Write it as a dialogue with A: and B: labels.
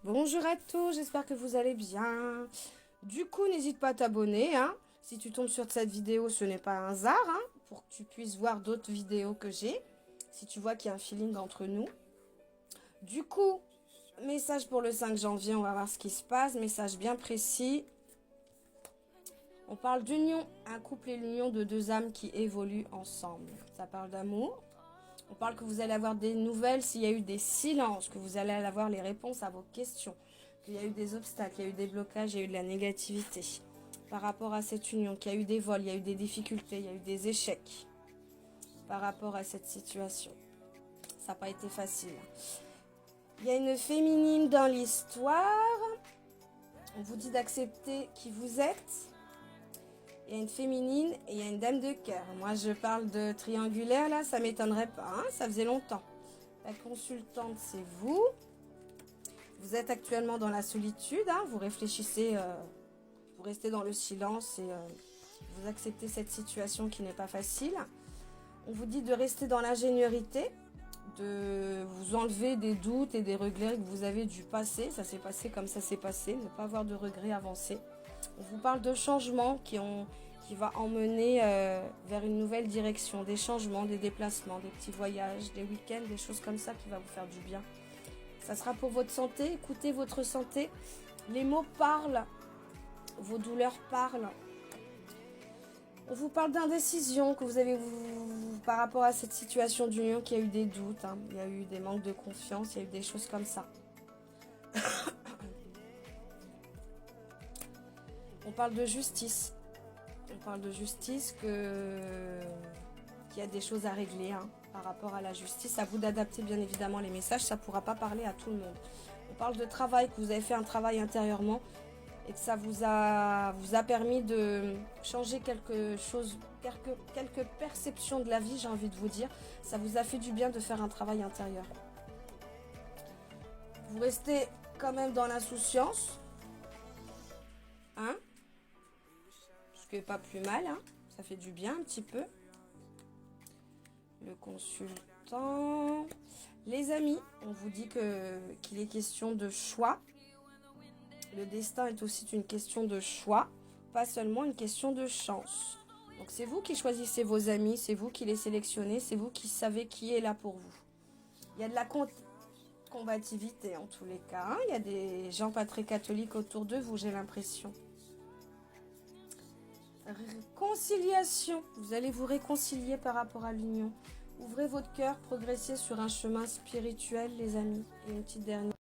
A: Bonjour à tous, j'espère que vous allez bien. Du coup, n'hésite pas à t'abonner, hein. Si tu tombes sur cette vidéo, ce n'est pas un hasard, hein, pour que tu puisses voir d'autres vidéos que j'ai. Si tu vois qu'il y a un feeling entre nous. Du coup, message pour le 5 janvier, on va voir ce qui se passe. Message bien précis. On parle d'union, un couple et l'union de deux âmes qui évoluent ensemble. Ça parle d'amour. On parle que vous allez avoir des nouvelles s'il y a eu des silences, que vous allez avoir les réponses à vos questions, qu'il y a eu des obstacles, il y a eu des blocages, il y a eu de la négativité par rapport à cette union, qu'il y a eu des vols, il y a eu des difficultés, il y a eu des échecs par rapport à cette situation. Ça n'a pas été facile. Il y a une féminine dans l'histoire. On vous dit d'accepter qui vous êtes. Il y a une féminine et il y a une dame de cœur. Moi, je parle de triangulaire, là, ça m'étonnerait pas. Hein, ça faisait longtemps. La consultante, c'est vous. Vous êtes actuellement dans la solitude. Hein, vous réfléchissez, vous restez dans le silence et vous acceptez cette situation qui n'est pas facile. On vous dit de rester dans l'ingéniosité, de vous enlever des doutes et des regrets que vous avez du passé. Ça s'est passé comme ça s'est passé. Ne pas avoir de regrets avancés. On vous parle de changements qui va emmener vers une nouvelle direction, des changements, des déplacements, des petits voyages, des week-ends, des choses comme ça qui va vous faire du bien. Ça sera pour votre santé, écoutez votre santé. Les mots parlent, vos douleurs parlent. On vous parle d'indécision que vous avez par rapport à cette situation d'union, qu'il y a eu des doutes, hein, il y a eu des manques de confiance, il y a eu des choses comme ça. On parle de justice. On parle de justice, qu'il y a des choses à régler hein, par rapport à la justice. À vous d'adapter bien évidemment les messages, ça ne pourra pas parler à tout le monde. On parle de travail, que vous avez fait un travail intérieurement et que ça vous a permis de changer quelque chose, quelques perceptions de la vie, j'ai envie de vous dire. Ça vous a fait du bien de faire un travail intérieur. Vous restez quand même dans l'insouciance. Hein? Ce qui n'est pas plus mal, hein. Ça fait du bien un petit peu. Le consultant. Les amis, on vous dit qu'il est question de choix. Le destin est aussi une question de choix, pas seulement une question de chance. Donc c'est vous qui choisissez vos amis, c'est vous qui les sélectionnez, c'est vous qui savez qui est là pour vous. Il y a de la combativité en tous les cas. Hein. Il y a des gens pas très catholiques autour de vous, j'ai l'impression. Réconciliation. Vous allez vous réconcilier par rapport à l'union. Ouvrez votre cœur, progressez sur un chemin spirituel, les amis. Et une petite dernière.